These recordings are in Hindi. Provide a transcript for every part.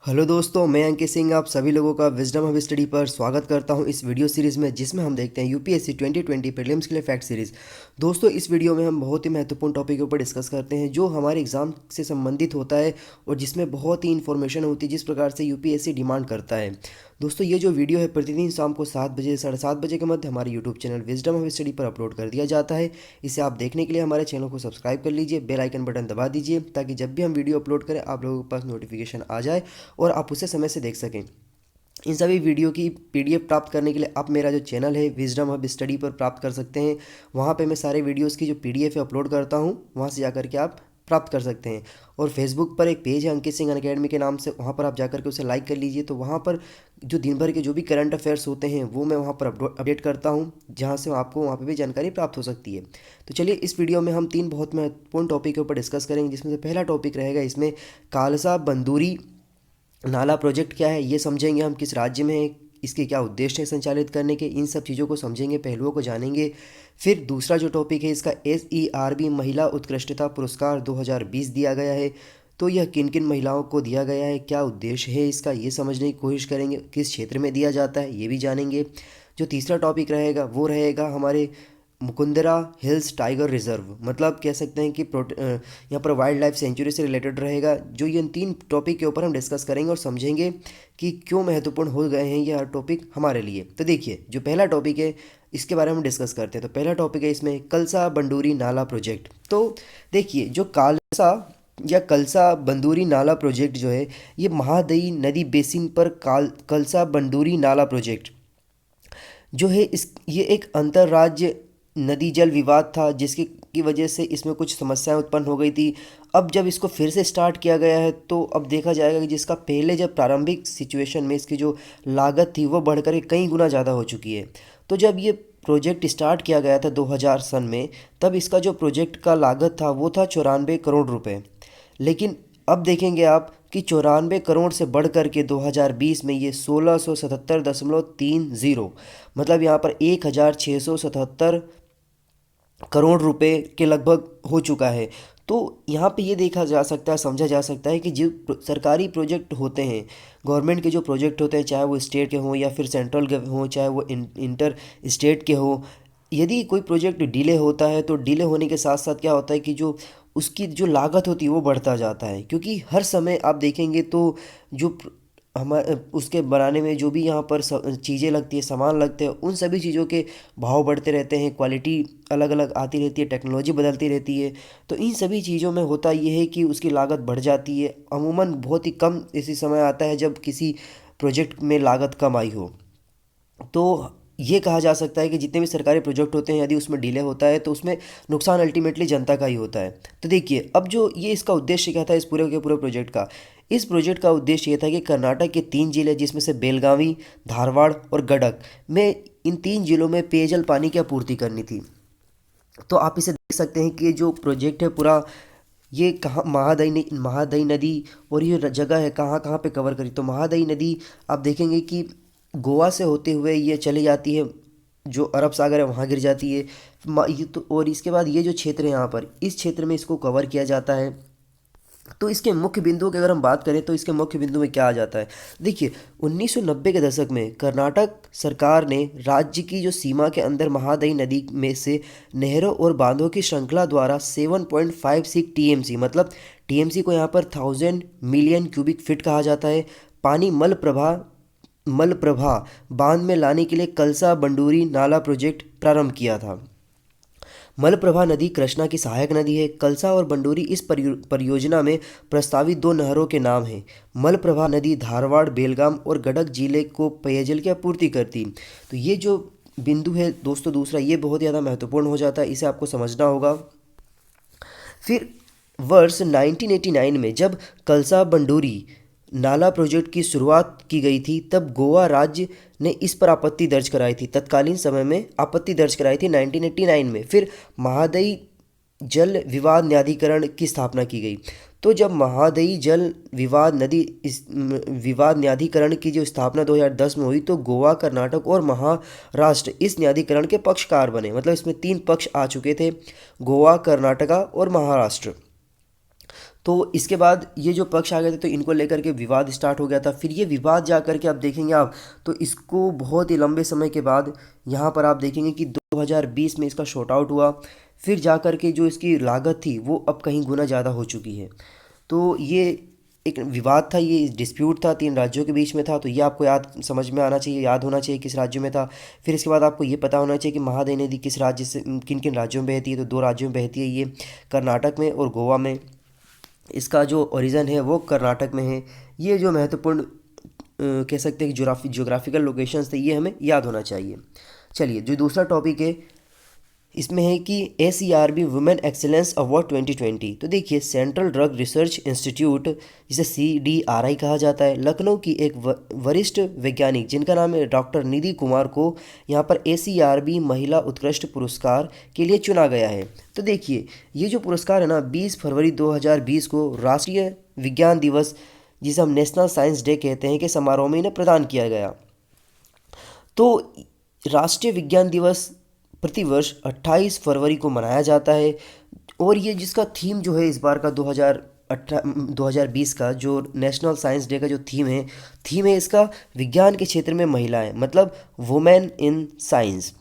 हेलो दोस्तों, मैं अंकित सिंह आप सभी लोगों का विजडम हब स्टडी पर स्वागत करता हूं इस वीडियो सीरीज़ में, जिसमें हम देखते हैं यूपीएससी 2020 प्रीलिम्स के लिए फैक्ट सीरीज़। दोस्तों, इस वीडियो में हम बहुत ही महत्वपूर्ण टॉपिकों पर डिस्कस करते हैं जो हमारे एग्जाम से संबंधित होता है और जिसमें बहुत ही इन्फॉर्मेशन होती है जिस प्रकार से यूपीएससी डिमांड करता है। दोस्तों, ये जो वीडियो है प्रतिदिन शाम को 7 बजे 7:30 बजे के मध्य हमारे YouTube channel wisdom hub study पर अपलोड कर दिया जाता है। इसे आप देखने के लिए हमारे चैनल को सब्सक्राइब कर लीजिए, बेल आइकन बटन दबा दीजिए ताकि जब भी हम वीडियो अपलोड करें आप लोगों के पास नोटिफिकेशन आ जाए और आप उसे समय से देख सकें। इन सभी वीडियो की पीडीएफ प्राप्त करने के लिए आप मेरा जो चैनल है विजडम हब स्टडी पर प्राप्त कर सकते हैं। वहाँ पे मैं सारे वीडियोस की जो पीडीएफ है अपलोड करता हूँ, वहाँ से जाकर के आप प्राप्त कर सकते हैं। और फेसबुक पर एक पेज है अंकित सिंह अनअकैडमी के नाम से, वहाँ पर आप जाकर के उसे लाइक कर लीजिए। तो वहाँ पर जो दिन भर के जो भी करंट अफेयर्स होते हैं वो मैं वहाँ पर अपडेट करता हूँ, जहाँ से आपको वहाँ पर भी जानकारी प्राप्त हो सकती है। तो चलिए, इस वीडियो में हम 3 बहुत महत्वपूर्ण टॉपिक के ऊपर डिस्कस करेंगे, जिसमें से पहला टॉपिक रहेगा इसमें कालसा बंदूरी नाला प्रोजेक्ट क्या है, ये समझेंगे हम किस राज्य में है, इसके क्या उद्देश्य है संचालित करने के, इन सब चीज़ों को समझेंगे, पहलुओं को जानेंगे। फिर दूसरा जो टॉपिक है इसका SERB महिला उत्कृष्टता पुरस्कार 2020 दिया गया है। तो यह किन किन महिलाओं को दिया गया है, क्या उद्देश्य है इसका, ये समझने की कोशिश करेंगे। किस क्षेत्र में दिया जाता है ये भी जानेंगे। जो तीसरा टॉपिक रहेगा वो रहेगा हमारे मुकुंदरा हिल्स टाइगर रिजर्व, मतलब कह सकते हैं कि यहाँ पर वाइल्ड लाइफ सेंचुरी से रिलेटेड रहेगा। जो ये इन 3 टॉपिक के ऊपर हम डिस्कस करेंगे और समझेंगे कि क्यों महत्वपूर्ण हो गए हैं ये हर टॉपिक हमारे लिए। तो देखिए, जो पहला टॉपिक है इसके बारे में हम डिस्कस करते हैं। तो पहला टॉपिक है इसमें कलसा बंडूरी नाला प्रोजेक्ट। तो देखिए, जो कालसा या कलसा बंदूरी नाला प्रोजेक्ट जो है, ये महादई नदी बेसिन पर कलसा बंडूरी नाला प्रोजेक्ट जो है इस ये एक अंतर्राज्य नदी जल विवाद था, जिसकी की वजह से इसमें कुछ समस्याएं उत्पन्न हो गई थी। अब जब इसको फिर से स्टार्ट किया गया है तो अब देखा जाएगा कि जिसका पहले जब प्रारंभिक सिचुएशन में इसकी जो लागत थी वो बढ़कर के कई गुना ज़्यादा हो चुकी है। तो जब ये प्रोजेक्ट स्टार्ट किया गया था 2000 सन में, तब इसका जो प्रोजेक्ट का लागत था वो था 94 करोड़ रुपए। लेकिन अब देखेंगे आप कि 94 करोड़ से बढ़ कर के 2020 में ये 1677.30, मतलब यहाँ पर 1677 करोड़ रुपए के लगभग हो चुका है। तो यहाँ पे ये देखा जा सकता है, समझा जा सकता है कि जो सरकारी प्रोजेक्ट होते हैं, गवर्नमेंट के जो प्रोजेक्ट होते हैं, चाहे वो स्टेट के हों या फिर सेंट्रल के हों, चाहे वो इंटर स्टेट के हों, यदि कोई प्रोजेक्ट डिले होता है तो डिले होने के साथ साथ क्या होता है कि जो उसकी जो लागत होती है वो बढ़ता जाता है। क्योंकि हर समय आप देखेंगे तो जो हमारे उसके बनाने में जो भी यहाँ पर चीज़ें लगती है, सामान लगते हैं, उन सभी चीज़ों के भाव बढ़ते रहते हैं, क्वालिटी अलग अलग आती रहती है, टेक्नोलॉजी बदलती रहती है। तो इन सभी चीज़ों में होता ये है कि उसकी लागत बढ़ जाती है। अमूमन बहुत ही कम ऐसी समय आता है जब किसी प्रोजेक्ट में लागत कम आई हो। तो ये कहा जा सकता है कि जितने भी सरकारी प्रोजेक्ट होते हैं, यदि उसमें डिले होता है तो उसमें नुकसान अल्टीमेटली जनता का ही होता है। तो देखिए, अब जो ये इसका उद्देश्य क्या था इस पूरे के पूरे प्रोजेक्ट का, इस प्रोजेक्ट का उद्देश्य ये था कि कर्नाटक के 3 जिले, जिसमें से बेलगावी, धारवाड़ और गडक में, इन 3 जिलों में पेयजल पानी की आपूर्ति करनी थी। तो आप इसे देख सकते हैं कि ये जो प्रोजेक्ट है पूरा, ये कहाँ महादई नदी और ये जगह है कहाँ कहाँ पे कवर करी। तो महादई नदी आप देखेंगे कि गोवा से होते हुए ये चली जाती है, जो अरब सागर है वहाँ गिर जाती है। ये तो, और इसके बाद ये जो क्षेत्र है यहाँ पर, इस क्षेत्र में इसको कवर किया जाता है। तो इसके मुख्य बिंदुओं की अगर हम बात करें तो इसके मुख्य बिंदु में क्या आ जाता है। देखिए, 1990 के दशक में कर्नाटक सरकार ने राज्य की जो सीमा के अंदर महादई नदी में से नहरों और बांधों की श्रृंखला द्वारा 7.56 टीएमसी, मतलब टीएमसी को यहाँ पर 1000 मिलियन क्यूबिक फीट कहा जाता है, पानी मलप्रभा बांध में लाने के लिए कलसा बंडूरी नाला प्रोजेक्ट प्रारंभ किया था। मलप्रभा नदी कृष्णा की सहायक नदी है। कलसा और बंडोरी इस परियोजना में प्रस्तावित 2 नहरों के नाम हैं। मलप्रभा नदी धारवाड़, बेलगाम और गडक जिले को पेयजल की आपूर्ति करती। तो ये जो बिंदु है दोस्तों, दूसरा ये बहुत ज़्यादा महत्वपूर्ण हो जाता है, इसे आपको समझना होगा। फिर वर्ष 1989 में जब कलसा बंडोरी नाला प्रोजेक्ट की शुरुआत की गई थी, तब गोवा राज्य ने इस पर आपत्ति दर्ज कराई थी। तत्कालीन समय में आपत्ति दर्ज कराई थी 1989 में। फिर महादई जल विवाद न्यायाधिकरण की स्थापना की गई। तो जब महादई जल विवाद न्यायाधिकरण की जो स्थापना 2010 में हुई, तो गोवा, कर्नाटक और महाराष्ट्र इस न्यायाधिकरण के पक्षकार बने। मतलब इसमें 3 पक्ष आ चुके थे, गोवा, कर्नाटका और महाराष्ट्र। तो इसके बाद ये जो पक्ष आ गए थे तो इनको लेकर के विवाद स्टार्ट हो गया था। फिर ये विवाद जा कर के आप देखेंगे आप तो इसको बहुत ही लंबे समय के बाद यहाँ पर आप देखेंगे कि 2020 में इसका शॉर्ट आउट हुआ। फिर जा कर के जो इसकी लागत थी वो अब कहीं गुना ज़्यादा हो चुकी है। तो ये एक विवाद था, ये डिस्प्यूट था, 3 राज्यों के बीच में था। तो ये आपको याद समझ में आना चाहिए, याद होना चाहिए किस राज्य में था। फिर इसके बाद आपको ये पता होना चाहिए कि महादायी नदी किस राज्य से किन किन राज्यों में बहती है। तो 2 राज्यों में बहती है ये, कर्नाटक में और गोवा में। इसका जो ओरिज़न है वो कर्नाटक में है। ये जो महत्वपूर्ण कह सकते हैं कि जोग्राफिकल लोकेशंस थे, ये हमें याद होना चाहिए। चलिए, जो दूसरा टॉपिक है इसमें है कि ACRB वुमेन एक्सेलेंस अवार्ड 2020। तो देखिए, सेंट्रल ड्रग रिसर्च इंस्टीट्यूट, जिसे CDRI कहा जाता है, लखनऊ की एक वरिष्ठ वैज्ञानिक जिनका नाम है डॉक्टर निधि कुमार को यहाँ पर ACRB महिला उत्कृष्ट पुरस्कार के लिए चुना गया है। तो देखिए, ये जो पुरस्कार है ना, 20 फरवरी 2020 को राष्ट्रीय विज्ञान दिवस, जिसे हम नेशनल साइंस डे कहते हैं, के समारोह में इन्हें प्रदान किया गया। तो राष्ट्रीय विज्ञान दिवस प्रतिवर्ष 28 फरवरी को मनाया जाता है। और ये जिसका थीम जो है इस बार का 2020 का जो नेशनल साइंस डे का जो थीम है इसका विज्ञान के क्षेत्र में महिलाएं, मतलब वुमेन इन साइंस।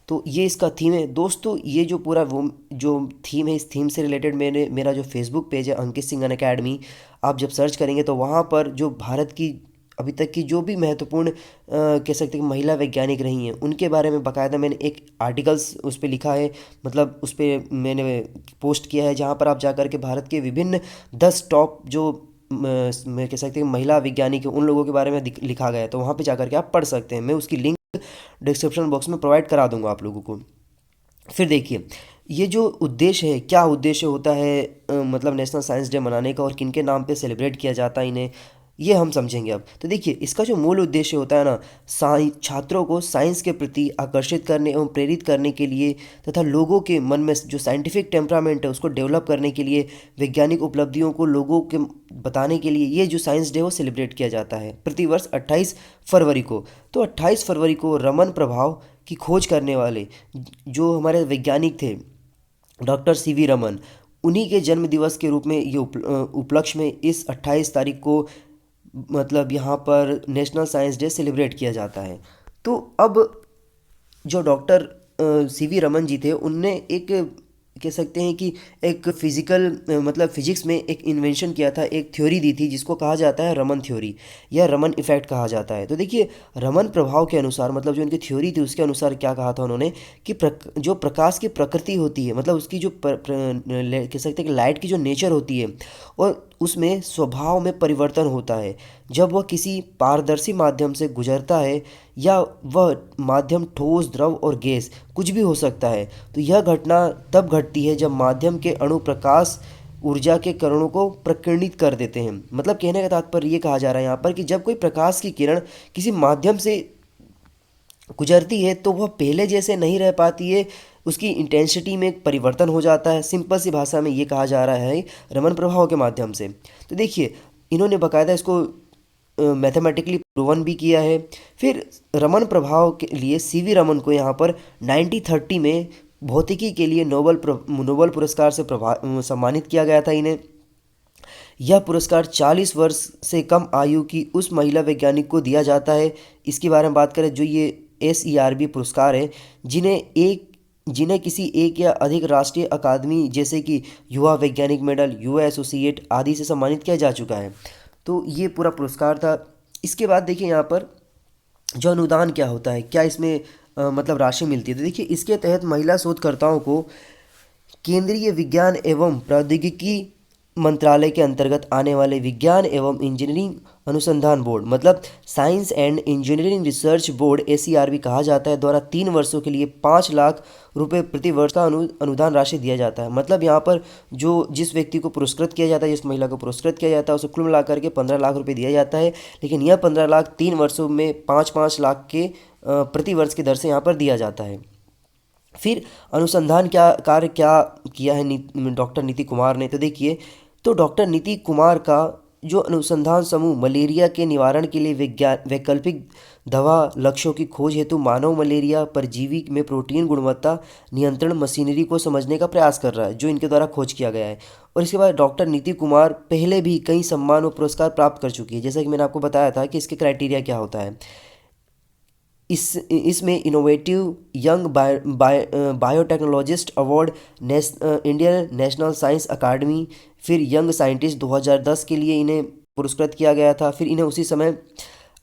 तो ये इसका थीम है दोस्तों। ये जो पूरा वो जो थीम है, इस थीम से रिलेटेड मेरा जो फेसबुक पेज है अंकित सिंह अनअकैडमी, आप जब सर्च करेंगे तो वहाँ पर जो भारत की अभी तक की जो भी महत्वपूर्ण कह सकते हैं कि महिला वैज्ञानिक रही हैं उनके बारे में बाकायदा मैंने एक आर्टिकल्स उस पर लिखा है, मतलब उस पर मैंने पोस्ट किया है, जहाँ पर आप जाकर के भारत के विभिन्न 10 टॉप जो मैं कह सकते हैं महिला वैज्ञानिक हैं उन लोगों के बारे में लिखा गया है। तो वहाँ पे जाकर के आप पढ़ सकते हैं, मैं उसकी लिंक डिस्क्रिप्शन बॉक्स में प्रोवाइड करा दूंगा आप लोगों को। फिर देखिए, ये जो उद्देश्य है, क्या उद्देश्य होता है मतलब नेशनल साइंस डे मनाने का और किन के नाम पे सेलिब्रेट किया जाता है इन्हें, ये हम समझेंगे अब। तो देखिए, इसका जो मूल उद्देश्य होता है ना, छात्रों को साइंस के प्रति आकर्षित करने एवं प्रेरित करने के लिए तथा लोगों के मन में जो साइंटिफिक टेम्परामेंट है उसको डेवलप करने के लिए, वैज्ञानिक उपलब्धियों को लोगों के बताने के लिए ये जो साइंस डे वो सेलिब्रेट किया जाता है प्रतिवर्ष 28 फरवरी को। तो 28 फरवरी को रमन प्रभाव की खोज करने वाले जो हमारे वैज्ञानिक थे डॉक्टर CV रमन, उन्हीं के जन्म दिवस के रूप में ये उपलक्ष्य में इस 28 तारीख को मतलब यहाँ पर नेशनल साइंस डे सेलिब्रेट किया जाता है। तो अब जो डॉक्टर CV रमन जी थे उनने एक कह सकते हैं कि एक फिजिकल मतलब फिजिक्स में एक इन्वेंशन किया था, एक थ्योरी दी थी जिसको कहा जाता है रमन थ्योरी या रमन इफेक्ट कहा जाता है। तो देखिए, रमन प्रभाव के अनुसार मतलब जो उनकी थ्योरी थी उसके अनुसार क्या कहा था उन्होंने कि जो प्रकाश की प्रकृति होती है, मतलब उसकी जो कह सकते हैं कि लाइट की जो नेचर होती है और उसमें स्वभाव में परिवर्तन होता है जब वह किसी पारदर्शी माध्यम से गुजरता है, या वह माध्यम ठोस, द्रव और गैस कुछ भी हो सकता है। तो यह घटना तब घटती है जब माध्यम के अणु प्रकाश ऊर्जा के कणों को प्रकीर्णित कर देते हैं। मतलब कहने का तात्पर्य ये कहा जा रहा है यहाँ पर कि जब कोई प्रकाश की किरण किसी माध्यम से गुजरती है तो वह पहले जैसे नहीं रह पाती है, उसकी इंटेंसिटी में परिवर्तन हो जाता है। सिंपल सी भाषा में ये कहा जा रहा है रमन प्रभाव के माध्यम से। तो देखिए, इन्होंने बाकायदा इसको मैथमेटिकली प्रूवन भी किया है। फिर रमन प्रभाव के लिए CV रमन को यहाँ पर 1930 में भौतिकी के लिए नोबल पुरस्कार से सम्मानित किया गया था इन्हें। यह पुरस्कार 40 वर्ष से कम आयु की उस महिला वैज्ञानिक को दिया जाता है। इसके बारे में बात करें, जो ये SERB पुरस्कार है जिन्हें किसी एक या अधिक राष्ट्रीय अकादमी जैसे कि युवा वैज्ञानिक मेडल, युवा एसोसिएट आदि से सम्मानित किया जा चुका है। तो ये पूरा पुरस्कार था। इसके बाद देखिए, यहाँ पर जो अनुदान क्या होता है, क्या इसमें मतलब राशि मिलती है। तो देखिए, इसके तहत महिला शोधकर्ताओं को केंद्रीय विज्ञान एवं प्रौद्योगिकी मंत्रालय के अंतर्गत आने वाले विज्ञान एवं इंजीनियरिंग अनुसंधान बोर्ड, मतलब science and engineering research board SERB कहा जाता है, द्वारा 3 वर्षों के लिए 5 लाख रुपए प्रति वर्ष का अनुदान राशि दिया जाता है। मतलब यहाँ पर जो जिस व्यक्ति को पुरस्कृत किया जाता है, जिस महिला को पुरस्कृत किया जाता है, उसे कुल मिला करके 15 लाख रुपये दिया जाता है। लेकिन यह 15 लाख 3 वर्षों में 5-5 लाख के प्रति वर्ष की दर से यहाँ पर दिया जाता है। फिर अनुसंधान क्या किया है डॉक्टर नीति कुमार ने। तो देखिए, तो डॉक्टर नीति कुमार का जो अनुसंधान समूह मलेरिया के निवारण के लिए वैकल्पिक दवा लक्ष्यों की खोज हेतु मानव मलेरिया परजीवी में प्रोटीन गुणवत्ता नियंत्रण मशीनरी को समझने का प्रयास कर रहा है, जो इनके द्वारा खोज किया गया है। और इसके बाद डॉक्टर नीति कुमार पहले भी कई सम्मान और पुरस्कार प्राप्त कर चुकी है। जैसा कि मैंने आपको बताया था कि इसके क्राइटेरिया क्या होता है। इसमें innovative young biotechnologist award, Indian national science academy, फिर यंग साइंटिस्ट 2010 के लिए इन्हें पुरस्कृत किया गया था। फिर इन्हें उसी समय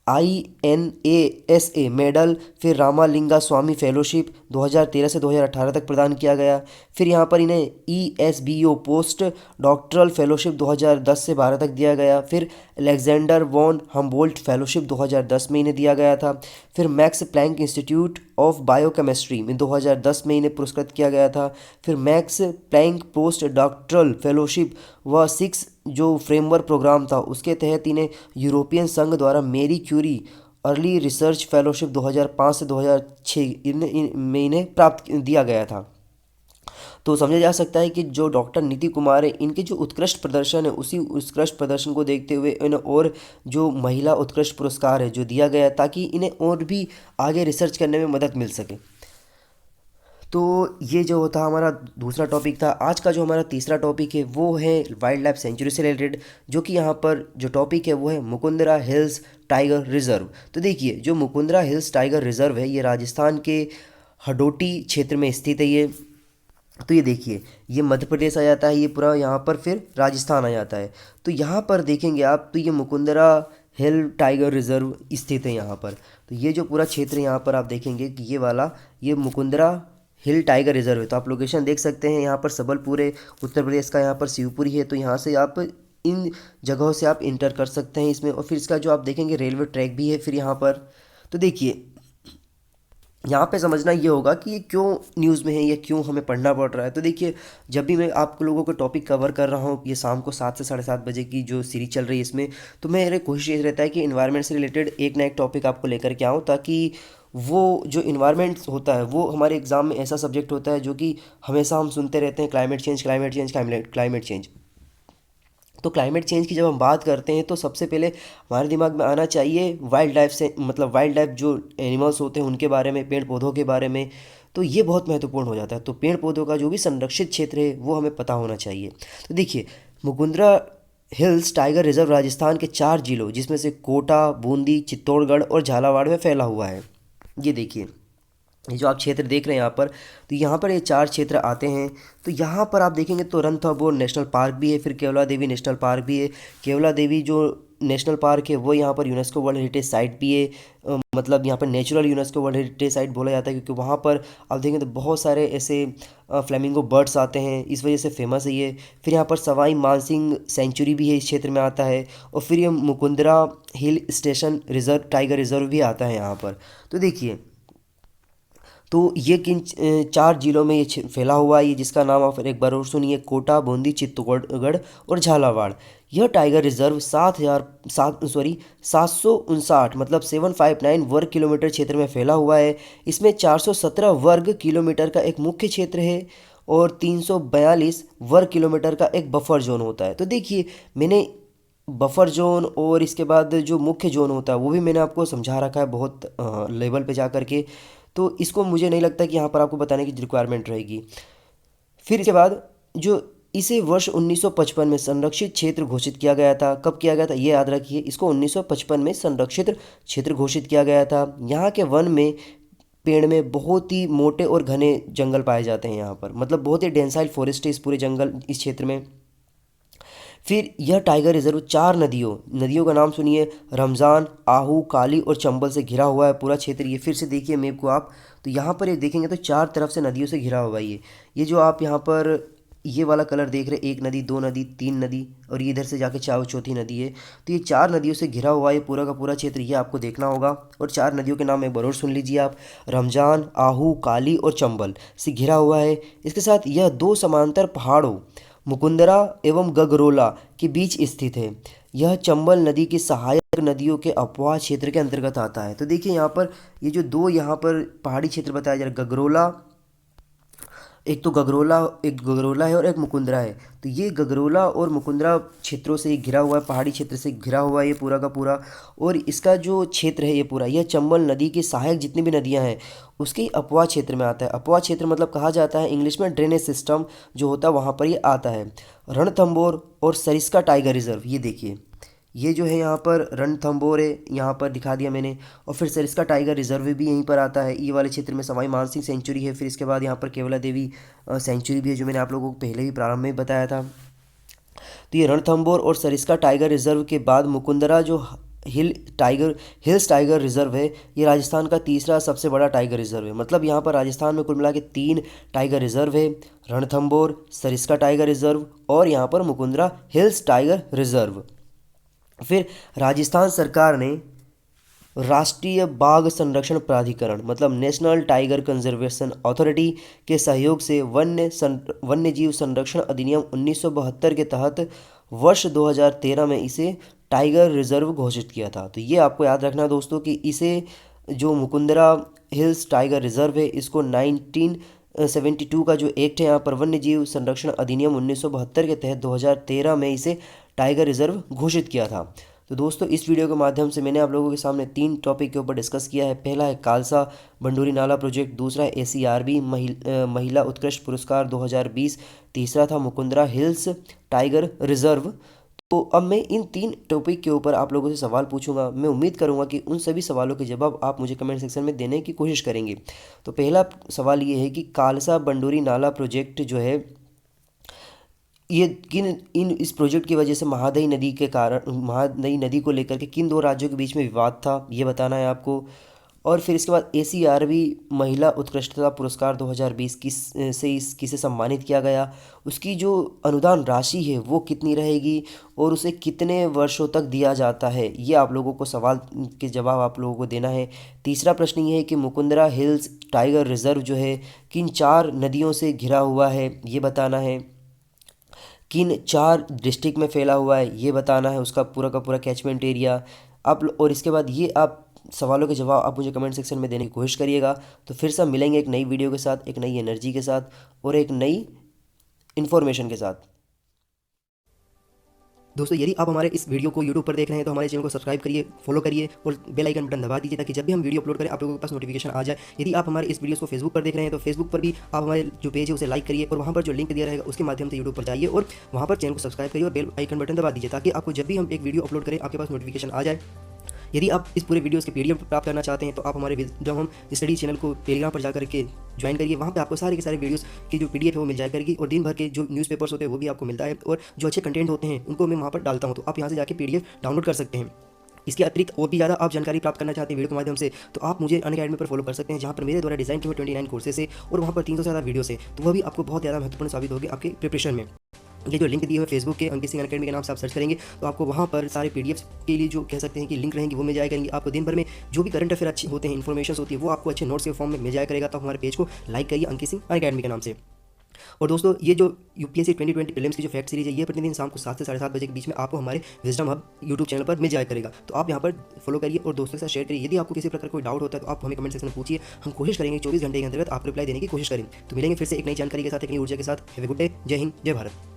INASA मेडल, फिर रामालिंगा स्वामी फेलोशिप 2013 से 2018 तक प्रदान किया गया। फिर यहाँ पर इन्हें ESBO पोस्ट डॉक्टरल फेलोशिप 2010 से 12 तक दिया गया। फिर अलेक्जेंडर वॉन हम्बोल्ट फेलोशिप 2010 में इन्हें दिया गया था। फिर Max Planck institute of biochemistry में 2010 में इन्हें पुरस्कृत किया गया था। फिर Max Planck post doctoral fellowship व 6 जो फ्रेमवर्क प्रोग्राम था उसके तहत इन्हें यूरोपियन संघ द्वारा मेरी क्यूरी अर्ली रिसर्च फेलोशिप 2005 से 2006 में इन्हें प्राप्त दिया गया था। तो समझा जा सकता है कि जो डॉक्टर नीति कुमार है, इनके जो उत्कृष्ट प्रदर्शन है, उसी उत्कृष्ट प्रदर्शन को देखते हुए इन्हें और जो महिला उत्कृष्ट पुरस्कार है जो दिया गया, ताकि इन्हें और भी आगे रिसर्च करने में मदद मिल सके। तो ये जो था हमारा दूसरा टॉपिक था। आज का जो हमारा तीसरा टॉपिक है वो है वाइल्ड लाइफ सेंचुरी से रिलेटेड, जो कि यहाँ पर जो टॉपिक है वो है मुकुंदरा हिल्स टाइगर रिजर्व। तो देखिए, जो मुकुंदरा हिल्स टाइगर रिजर्व है ये राजस्थान के हडोटी क्षेत्र में स्थित है। ये तो ये देखिए, ये मध्य प्रदेश आ जाता है, ये पूरा यहाँ पर फिर राजस्थान आ जाता है। तो यहाँ पर देखेंगे आप, तो ये मुकुंदरा हिल टाइगर रिजर्व स्थित है यहाँ पर। तो ये जो पूरा क्षेत्र यहाँ पर आप देखेंगे कि ये वाला ये मुकुंदरा हिल टाइगर रिजर्व है। तो आप लोकेशन देख सकते हैं, यहाँ पर सबलपुर है, उत्तर प्रदेश का यहाँ पर शिवपुरी है। तो यहाँ से आप इन जगहों से आप इंटर कर सकते हैं इसमें। और फिर इसका जो आप देखेंगे रेलवे ट्रैक भी है फिर यहाँ पर। तो देखिए, यहाँ पे समझना ये होगा कि ये क्यों न्यूज़ में है, ये क्यों हमें पढ़ना पड़ रहा है। तो देखिए, जब भी मैं आप लोगों को टॉपिक कवर कर रहा हूँ, ये शाम को 7 से 7:30 बजे की जो सीरीज चल रही है इसमें, तो मेरे कोशिश ये रहता है कि इन्वायरमेंट से रिलेटेड एक ना एक टॉपिक आपको लेकर के आऊँ, ताकि वो जो इन्वायरमेंट होता है वो हमारे एग्ज़ाम में ऐसा सब्जेक्ट होता है जो कि हमेशा हम सुनते रहते हैं, climate change climate change climate change. तो क्लाइमेट चेंज की जब हम बात करते हैं तो सबसे पहले हमारे दिमाग में आना चाहिए वाइल्ड लाइफ से, मतलब वाइल्ड लाइफ जो एनिमल्स होते हैं उनके बारे में, पेड़ पौधों के बारे में। तो ये बहुत महत्वपूर्ण हो जाता है। तो पेड़ पौधों का जो भी संरक्षित क्षेत्र है वो हमें पता होना चाहिए। तो देखिए, Mukundra hills tiger reserve Rajasthan के 4 जिलों, जिसमें से कोटा, बूंदी, चित्तौड़गढ़ और झालावाड़ में फैला हुआ है। ये देखिए, ये जो आप क्षेत्र देख रहे हैं यहाँ पर, तो यहाँ पर ये 4 क्षेत्र आते हैं। तो यहाँ पर आप देखेंगे तो रणथंभौर नेशनल पार्क भी है, फिर केवला देवी नेशनल पार्क भी है। केवला देवी जो नेशनल पार्क है वो यहाँ पर यूनेस्को वर्ल्ड हेरिटेज साइट भी है। मतलब यहाँ पर natural UNESCO world heritage site बोला जाता है, क्योंकि वहाँ पर आप देखेंगे तो बहुत सारे ऐसे फ्लेमिंगो बर्ड्स आते हैं, इस वजह से फेमस है ये। फिर यहाँ पर सवाई मानसिंह सेंचुरी भी है, इस क्षेत्र में आता है। और फिर ये Mukundra hill station reserve tiger reserve भी आता है यहाँ पर। तो देखिए, तो ये किन 4 जिलों में ये फैला हुआ है, ये जिसका नाम आप एक बार और सुनिए, कोटा, बूंदी, चित्तौड़गढ़ और झालावाड़। यह टाइगर रिजर्व 759 मतलब 759 वर्ग किलोमीटर क्षेत्र में फैला हुआ है। इसमें 417 वर्ग किलोमीटर का एक मुख्य क्षेत्र है और 342 वर्ग किलोमीटर का एक बफर जोन होता है। तो देखिए, मैंने बफर जोन और इसके बाद जो मुख्य जोन होता है वो भी मैंने आपको समझा रखा है बहुत लेवल पे जा कर के। तो इसको मुझे नहीं लगता कि यहाँ पर आपको बताने की रिक्वायरमेंट रहेगी। फिर इसके बाद जो इसे वर्ष 1955 में संरक्षित क्षेत्र घोषित किया गया था। कब किया गया था ये याद रखिए, इसको 1955 में संरक्षित क्षेत्र घोषित किया गया था। यहाँ के वन में पेड़ में बहुत ही मोटे और घने जंगल पाए जाते हैं यहाँ पर, मतलब बहुत ही डेंसाइल फॉरेस्ट है इस पूरे जंगल इस क्षेत्र में। फिर यह टाइगर रिजर्व 4 नदियों का नाम सुनिए, रमज़ान, आहू, काली और चंबल से घिरा हुआ है पूरा क्षेत्र। ये फिर से देखिए मैप को आप, तो यहाँ पर ये देखेंगे तो 4 तरफ से नदियों से घिरा हुआ है ये जो आप यहाँ पर ये वाला कलर देख रहे हैं, 1 नदी, 2 नदी, 3 नदी और ये इधर से जाके चौथी नदी है। तो ये 4 नदियों से घिरा हुआ है पूरा का पूरा क्षेत्र, ये आपको देखना होगा। और 4 नदियों के नाम एक बार और सुन लीजिए आप, रमज़ान, आहू, काली और चंबल से घिरा हुआ है। इसके साथ यह 2 समांतर पहाड़ों मुकुंदरा एवं गगरोला के बीच स्थित है। यह चंबल नदी की सहायक नदियों के अपवाह क्षेत्र के अंतर्गत आता है। तो देखिए, यहाँ पर ये जो 2 यहाँ पर पहाड़ी क्षेत्र बताया जा रहा है, एक गगरोला है और एक मुकुंदरा है। तो ये गगरोला और मुकुंदरा क्षेत्रों से घिरा हुआ है, पहाड़ी क्षेत्र से घिरा हुआ है ये पूरा का पूरा। और इसका जो क्षेत्र है ये पूरा, यह चंबल नदी की सहायक जितनी भी नदियां हैं उसके अपवाह क्षेत्र में आता है। अपवाह क्षेत्र मतलब कहा जाता है इंग्लिश में ड्रेनेज सिस्टम जो होता है वहाँ पर ये आता है। रणथंभौर और सरिस्का टाइगर रिजर्व, ये देखिए ये जो है यहाँ पर रणथंभौर है, यहाँ पर दिखा दिया मैंने। और फिर सरिस्का टाइगर रिजर्व भी यहीं पर आता है, ये वाले क्षेत्र में सवाई मानसिंह सेंचुरी है। फिर इसके बाद यहाँ पर केवला देवी सेंचुरी भी है, जो मैंने आप लोगों को पहले ही प्रारंभ में बताया था। तो ये रणथंभौर और सरिस्का टाइगर रिजर्व के बाद मुकुंदरा जो हिल्स टाइगर रिजर्व है, ये राजस्थान का तीसरा सबसे बड़ा टाइगर रिजर्व है। मतलब यहाँ पर राजस्थान में कुल मिला के 3 टाइगर रिजर्व है, रणथंभौर, सरिस्का टाइगर रिजर्व और यहाँ पर मुकुंदरा हिल्स टाइगर रिजर्व। फिर राजस्थान सरकार ने राष्ट्रीय बाघ संरक्षण प्राधिकरण मतलब नेशनल टाइगर कंजर्वेशन अथॉरिटी के सहयोग से वन्यजीव संरक्षण अधिनियम 1972 के तहत वर्ष 2013 में इसे टाइगर रिजर्व घोषित किया था। तो ये आपको याद रखना दोस्तों कि इसे जो मुकुंदरा हिल्स टाइगर रिजर्व है इसको 1972 का जो एक्ट है यहाँ पर वन्यजीव संरक्षण अधिनियम 1972 के तहत 2013 में इसे टाइगर रिजर्व घोषित किया था। तो दोस्तों इस वीडियो के माध्यम से मैंने आप लोगों के सामने 3 टॉपिक के ऊपर डिस्कस किया है। पहला है खालसा बंडोरी नाला प्रोजेक्ट, दूसरा है ACRB महिला उत्कृष्ट पुरस्कार 2020, तीसरा था मुकुंदरा हिल्स टाइगर रिजर्व। तो अब मैं इन 3 टॉपिक के ऊपर आप लोगों से सवाल पूछूंगा। मैं उम्मीद करूंगा कि उन सभी सवालों के जवाब आप मुझे कमेंट सेक्शन में देने की कोशिश करेंगे। तो पहला सवाल ये है कि खालसा बंडोरी नाला प्रोजेक्ट जो है ये इस प्रोजेक्ट की वजह से महानदी नदी को लेकर के किन 2 राज्यों के बीच में विवाद था, ये बताना है आपको। और फिर इसके बाद ACRB महिला उत्कृष्टता पुरस्कार 2020 किसे सम्मानित किया गया, उसकी जो अनुदान राशि है वो कितनी रहेगी और उसे कितने वर्षों तक दिया जाता है, ये आप लोगों को सवाल के जवाब आप लोगों को देना है। तीसरा प्रश्न ये है कि मुकुंदरा हिल्स टाइगर रिजर्व जो है किन 4 नदियों से घिरा हुआ है, ये बताना है। किन 4 डिस्ट्रिक्ट में फैला हुआ है ये बताना है, उसका पूरा का पूरा कैचमेंट एरिया आप। और इसके बाद ये आप सवालों के जवाब आप मुझे कमेंट सेक्शन में देने की कोशिश करिएगा। तो फिर से हम मिलेंगे एक नई वीडियो के साथ, एक नई एनर्जी के साथ और एक नई इन्फॉर्मेशन के साथ। दोस्तों यदि आप हमारे इस वीडियो को YouTube पर देख रहे हैं तो हमारे चैनल को सब्सक्राइब करिए, फॉलो करिए और बेल आइकन बटन दबा दीजिए ताकि जब भी हम वीडियो अपलोड करें आप लोगों के पास नोटिफिकेशन आ जाए। यदि आप हमारे इस वीडियो को फेसबुक पर देख रहे हैं तो फेसबुक पर भी आप हमारे जो पेज है उसे लाइक करिए और वहाँ पर जो लिंक दिया रहेगा उसके माध्यम से YouTube पर जाइए और वहाँ पर चैनल को सब्सक्राइब करिए और बेल आइकन बटन दबा दीजिए ताकि आपको जब भी हम एक वीडियो अपलोड करें आपके पास नोटिफिकेशन आ जाए। यदि आप इस पूरे वीडियोस के PDF प्राप्त करना चाहते हैं तो आप हमारे जब हम स्टडी चैनल को टेलीग्राम पर जाकर के ज्वाइन करिए, वहाँ पे आपको सारे के सारे वीडियोस की जो PDF है वो मिल जाया करेगी और दिन भर के जो न्यूज़पेपर्स होते हैं वो भी आपको मिलता है और जो अच्छे कंटेंट होते हैं उनको मैं वहाँ पर डालता हूँ, तो आप यहाँ से जाकर PDF डाउनलोड कर सकते हैं। इसके अतिरिक्त और भी ज़्यादा आप जानकारी प्राप्त करना चाहते हैं वीडियो के माध्यम से तो आप मुझे अनअकैडमी पर फॉलो कर सकते हैं, जहाँ पर मेरे द्वारा डिज़ाइन किए हुए 29 कोर्सेस है और वहाँ पर 300 से ज़्यादा वीडियोस है, तो वह भी आपको बहुत ज़्यादा महत्वपूर्ण साबित होगी आपके प्रिपरेशन में। ये जो लिंक दिए हुए फेसबुक के अंकित सिंह अनअकैडमी के नाम से आप सर्च करेंगे तो आपको वहाँ पर सारे PDF के लिए जो कह सकते हैं कि लिंक रहेंगी वो मिल जाया करेंगी। आपको दिन भर में जो भी करंट अफेयर अच्छे होते हैं, इन्फॉर्मेशन होती है वो आपको अच्छे नोट्स के फॉर्म में मिल जाया करेगा। तो हमारे पेज को लाइक करिए अंकित सिंह अनअकैडमी के नाम से। और दोस्तों ये जो UPSC 2020 प्रीलिम्स की जो फैक्ट सीरीज है ये प्रतिदिन शाम को 7 से 7:30 बजे के बीच में आपको हमारे विजडम हब YouTube चैनल पर मिल जाया करेगा। तो आप यहाँ पर फॉलो करिए और दोस्तों के साथ शेयर करिए। यदि आपको किसी प्रकार कोई डाउट होता है तो आप हमें कमेंट सेक्शन में पूछिए, हम कोशिश करेंगे 24 घंटे के अंतर्गत आप रिप्लाई देने की कोशिश करें। तो मिलेंगे फिर से एक नई जानकारी के साथ, एक नई ऊर्जा के साथ। Have a good day. जय हिंद, जय भारत।